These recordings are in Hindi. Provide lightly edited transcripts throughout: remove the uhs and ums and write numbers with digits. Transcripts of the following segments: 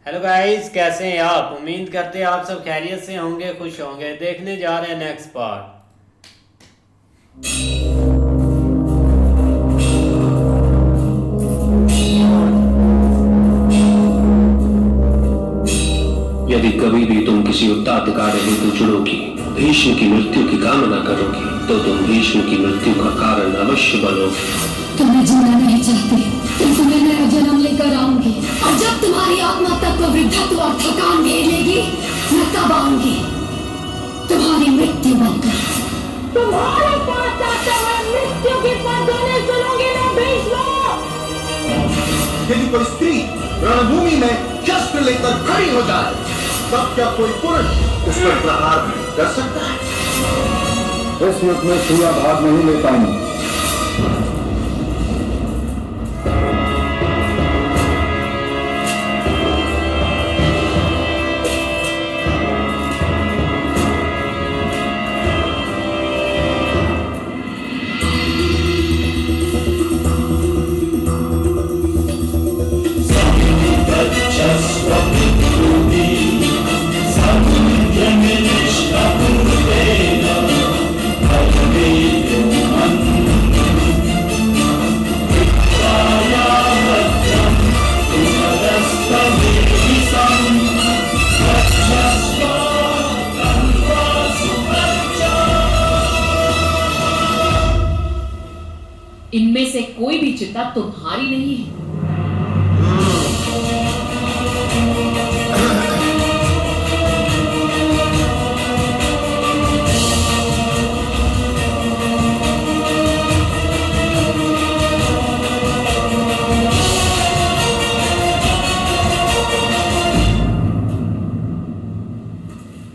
हेलो गाइस, कैसे हैं आप? उम्मीद करते हैं आप सब खैरियत से होंगे, खुश होंगे। देखने जा रहे हैं नेक्स्ट पार्ट। यदि कभी भी तुम किसी उत्तराधिकारी हेतु जुड़ोगी, भीष्म की मृत्यु की कामना करोगी, तो तुम भीष्म की मृत्यु का कारण अवश्य बनोगे। तुम्हें जीना नहीं चाहती, किंतु मैं नया जन्म लेकर आऊंगी, और जब तुम्हारी आत्मा तत्व वृद्धत्व और थकान घेर लेगी, मैं तब आऊंगी तुम्हारी मृत्यु बनकर। तुम्हारे पास आते हुए मृत्यु की पगडंडी सुनूंगी मैं भीष्म। यदि कोई स्त्री रणभूमि में शस्त्र लेकर खड़ी हो जाए, तब क्या कोई पुरुष उस पर प्रहार कर सकता है? इस युद्ध में स्त्रियां भाग नहीं ले पाएंगी। इनमें से कोई भी चिता तुम्हारी नहीं है।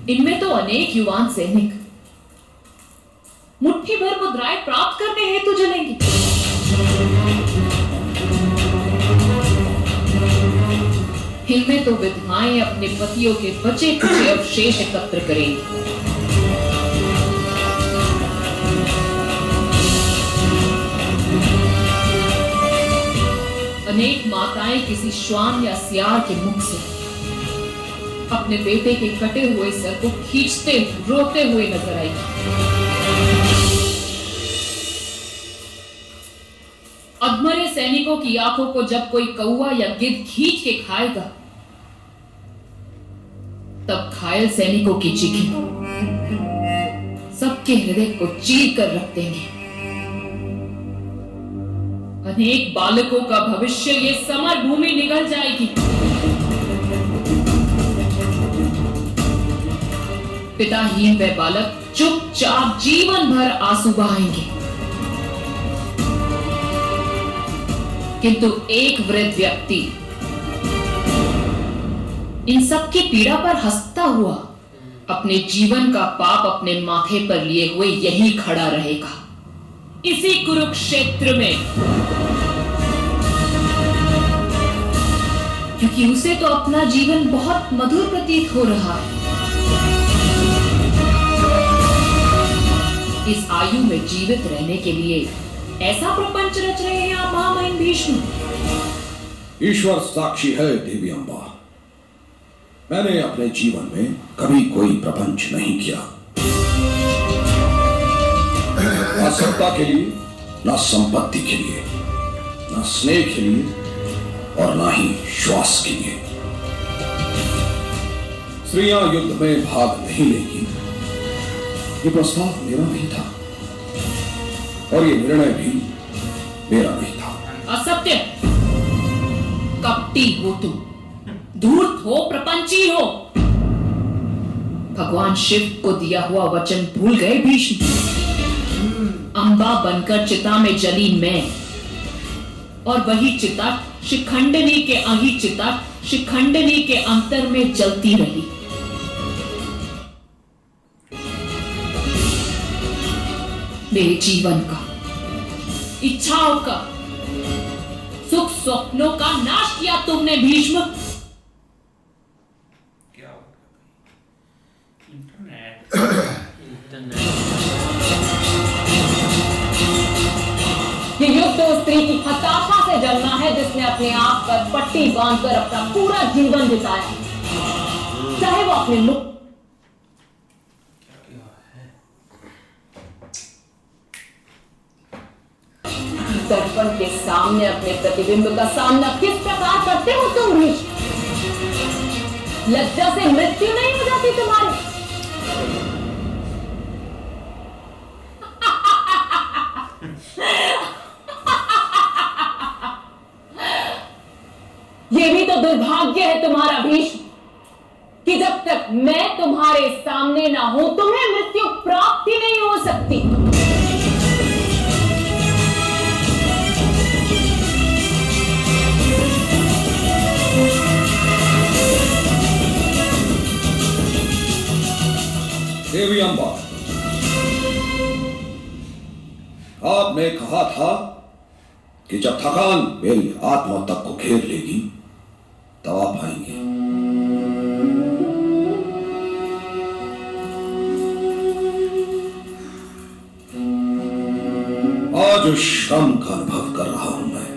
इनमें तो अनेक युवान सैनिक मुट्ठी भर मुद्राएं प्राप्त करने हेतु जलेंगे। इनमें तो विधवाएं अपने पतियों के बचे कुचे अवशेष एकत्र करेंगी। अनेक माताएं किसी श्वान या सियार के मुख से अपने बेटे के कटे हुए सर को खींचते रोते हुए नजर आएगी। अधमरे सैनिकों की आंखों को जब कोई कौवा या गिद्ध खींच के खाएगा, तब घायल सैनिकों की चीखें सबके हृदय को चीर कर रख देंगे। अनेक बालकों का भविष्य ये समर भूमि निगल जाएगी। पिताहीन वे बालक चुपचाप जीवन भर आंसू बहाएंगे, किंतु एक वृद्ध व्यक्ति इन सबकी पीड़ा पर हंसता हुआ अपने जीवन का पाप अपने माथे पर लिए हुए यही खड़ा रहेगा, इसी कुरुक्षेत्र में, क्योंकि उसे तो अपना जीवन बहुत मधुर प्रतीत हो रहा है। इस आयु में जीवित रहने के लिए ऐसा प्रपंच रच रहे हैं आप महामहिम भीष्म। ईश्वर साक्षी है देवी अम्बा, मैंने अपने जीवन में कभी कोई प्रपंच नहीं किया। ना सत्ता के लिए, ना संपत्ति के लिए, ना स्नेह के लिए, और ना ही श्वास के लिए। स्त्रियां युद्ध में भाग नहीं लेगी, ये प्रस्ताव मेरा नहीं था, और ये निर्णय भी मेरा नहीं था। असत्य, कपटी हो तुम, धूर्त हो, प्रपंची हो। भगवान शिव को दिया हुआ वचन भूल गए भीष्म। अंबा बनकर चिता में जली मैं, और वही चिता शिखंडनी के अही चिता शिखंडनी के अंतर में जलती रही। मेरे जीवन का, इच्छाओं का, सुख स्वप्नों का नाश किया तुमने भीष्म। क्या इंटरनेट ये युद्ध तो स्त्री की हताशा से जन्मा है जिसने अपने आप पर पट्टी बांधकर अपना पूरा जीवन बिताया, चाहे वो अपने मुख दर्पण के सामने अपने प्रतिबिंब का सामना किस प्रकार करते हो तुम भी? लज्जा से मृत्यु नहीं हो जाती तुम्हारी? ये भी तो दुर्भाग्य है तुम्हारा भीष्म कि जब तक मैं तुम्हारे सामने ना हूं तुम्हें मृत्यु प्राप्त ही नहीं हो सकती। देवी अम्बा, आपने कहा था कि जब थकान मेरी आत्मा तक को घेर लेगी तब आप आएंगे। आज उस श्रम का अनुभव कर रहा हूं मैं।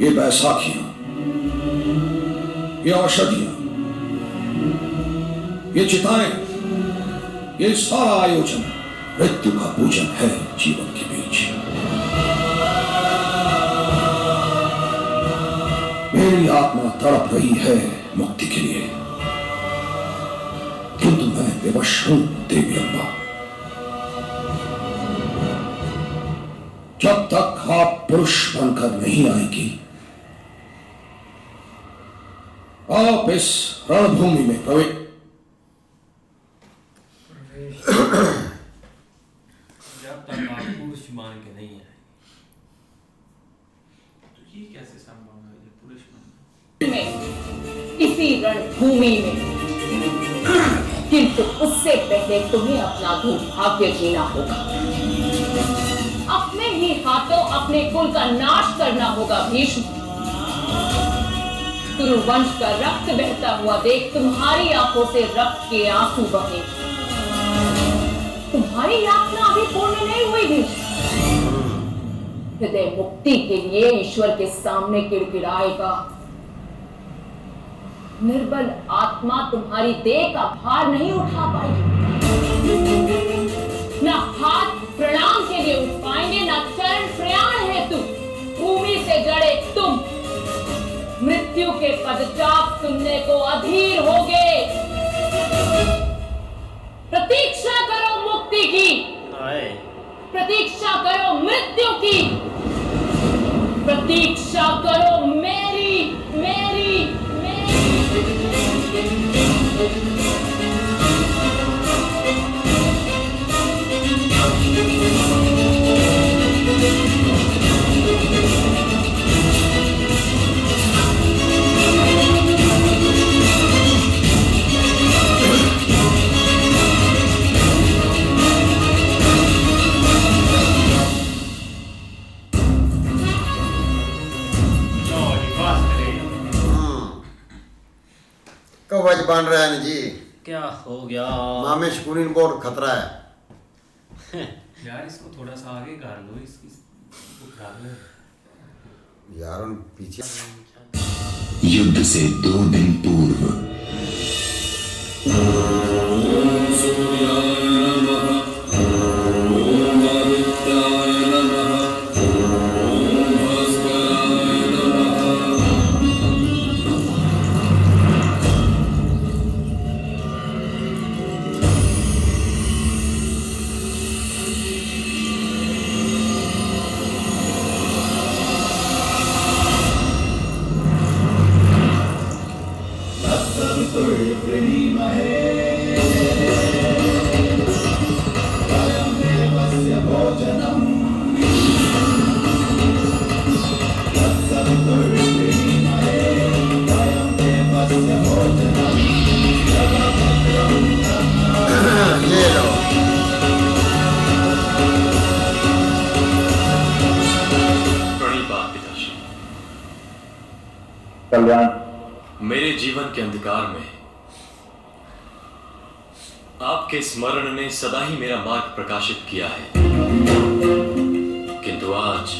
ये बैसाखियां, ये औषधियां, ये चिताएं, ये सारा आयोजन मृत्यु का पूजन है जीवन के बीच। मेरी आत्मा तड़प रही है मुक्ति के लिए, किंतु मैं विवश हूं देवी अम्बा। जब तक आप पुरुष बनकर नहीं आएंगी, आप इस रणभूमि में प्रवेश जब तक आप पुरुष मान के नहीं आए तो ये कैसे संभव है? ये पुरुष में, इसी रणभूमि में, किंतु उससे पहले तुम्हें अपना दुर्भाग्य जीना होगा। अपने ही हाथों अपने कुल का नाश करना होगा भीष्म। कुरुवंश का रक्त बहता हुआ देख तुम्हारी आंखों से रक्त के आंसू बहे। तुम्हारी यातना अभी पूर्ण नहीं हुई भीष्म। हृदय मुक्ति के लिए ईश्वर के सामने किड़किड़ाएगा। निर्बल आत्मा तुम्हारी देह का भार नहीं उठा पाएगी। ना हाथ प्रणाम के लिए उठ पाएंगे, ना चरण प्रयाण हेतु भूमि से जड़े तुम मृत्यु के पदचाप सुनने को अधीर होगे। प्रतीक्षा करो मुक्ति की, प्रतीक्षा करो मृत्यु की, प्रतीक्षा करो मेरी मेरी मेरी। कवच बन रहा है जी। क्या हो गया? मामे शकुनी बहुत खतरा है यार, इसको थोड़ा सा आगे कर लो, इसकी यार उन पीछे। युद्ध से 2 दिन पूर्व कल्याण, मेरे जीवन के अंधकार में आपके स्मरण ने सदा ही मेरा मार्ग प्रकाशित किया है, किंतु तो आज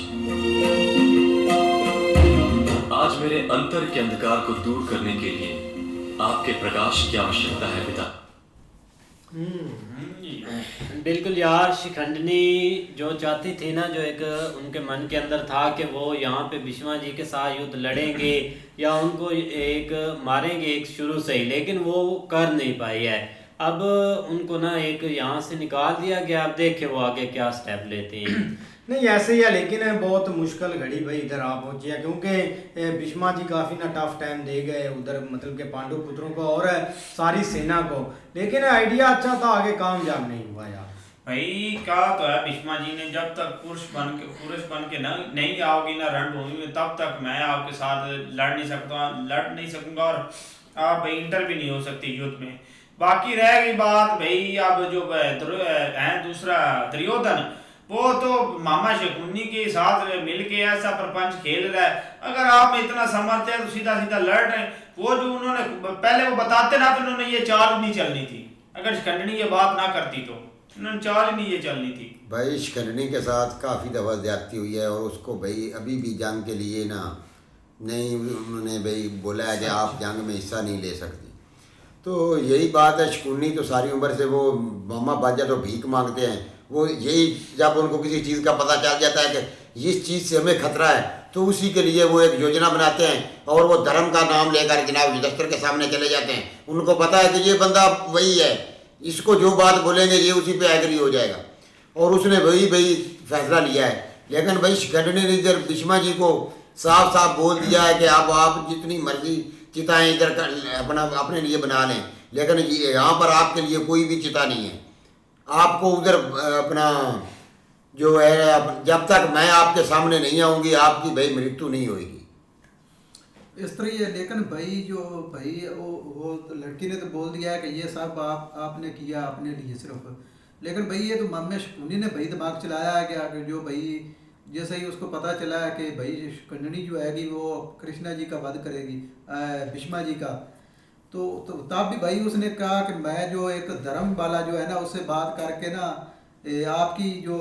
मेरे अंतर के अंधकार को दूर करने के लिए आपके प्रकाश की आवश्यकता है पिता। बिल्कुल यार, शिखंडनी जो चाहती थी ना, जो एक उनके मन के अंदर था कि वो यहाँ पे भीष्मा जी के साथ युद्ध लड़ेंगे या उनको एक मारेंगे एक शुरू से ही, लेकिन वो कर नहीं पाई है। अब उनको ना एक यहाँ से निकाल दिया गया। अब देखे वो आगे क्या स्टेप लेते हैं। नहीं ऐसे ही है, लेकिन बहुत मुश्किल घड़ी भाई इधर आ पहुंची है, क्योंकि भीष्मा जी काफ़ी ना टफ टाइम दे गए उधर, मतलब के पांडु पुत्रों को और सारी सेना को, लेकिन आइडिया अच्छा था, आगे कामयाब नहीं हुआ यार। भाई कहा तो है भीष्मा जी ने, जब तक पुरुष बन के ना नहीं आओगी ना रणभूमि में, तब तक मैं आपके साथ लड़ नहीं सकूंगा और आप भाई इंटर भी नहीं हो सकती युद्ध में। बाकी रह गई बात भाई, अब जो है दूसरा दुर्योधन, वो तो मामा शकुनी के साथ मिलके ऐसा प्रपंच खेल रहा है। अगर आप में इतना समर्थ है तो सीधा सीधा लड़ रहे हैं। वो जो उन्होंने पहले वो बताते ना, तो उन्होंने ये चाल नहीं चलनी थी। अगर शिखंडनी ये बात ना करती तो उन्होंने चाल ही नहीं ये चलनी थी। भाई शिखंडनी के साथ काफ़ी दफ़ा ज्यादती हुई है और उसको भाई अभी भी जंग के लिए ना नहीं, उन्होंने भाई बोला है कि आप जंग में हिस्सा नहीं ले सकती। तो यही बात है, शकुनी तो सारी उम्र से वो मामा बाजा तो भीख मांगते हैं। वो यही जब उनको किसी चीज़ का पता चल जाता है कि इस चीज़ से हमें खतरा है, तो उसी के लिए वो एक योजना बनाते हैं और वो धर्म का नाम लेकर जनाब युधिष्ठिर के सामने चले जाते हैं। उनको पता है कि ये बंदा वही है, इसको जो बात बोलेंगे ये उसी पे एग्री हो जाएगा, और उसने वही भाई फैसला लिया है। लेकिन भाई शिखंडनी ने इधर भीष्मा जी को साफ साफ बोल दिया है कि अब आप जितनी मर्जी चिताएं इधर अपने लिए बना लें, लेकिन यहाँ पर आपके लिए कोई भी चिता नहीं है। आपको उधर अपना जो है, जब तक मैं आपके सामने नहीं आऊँगी आपकी भाई मृत्यु नहीं होगी। इस तरह है। लेकिन भाई जो भाई वो तो लड़की ने तो बोल दिया है कि ये सब आपने किया अपने लिए सिर्फ, लेकिन भाई ये तो मामे शकुनी ने भाई दिमाग चलाया है कि जो भाई जैसे ही उसको पता चला है कि भाई शिखंडनी जो है वो कृष्णा जी का वध करेगी भीष्मा जी का, तो तब भी भाई उसने कहा कि मैं जो एक धर्म वाला जो है ना उससे बात करके ना आपकी जो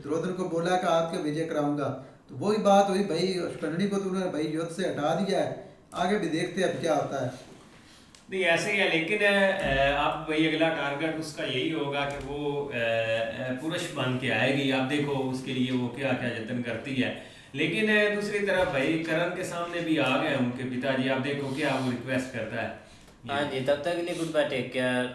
दुर्योधन को बोला कि आपके विजय कराऊंगा। तो वही बात हुई भाई, शिखंडनी को तो उन्होंने भाई युद्ध से हटा दिया है। आगे भी देखते हैं अब क्या होता है। नहीं ऐसे ही है, लेकिन अब भाई अगला टारगेट उसका यही होगा कि वो पुरुष बन के आएगी। आप देखो उसके लिए वो क्या क्या यत्न करती है। लेकिन दूसरी तरफ भाई करण के सामने भी आ गए उनके पिताजी, आप देखो क्या वो रिक्वेस्ट करता है। हाँ जी, तब तक के लिए गुड बाय, टेक केयर।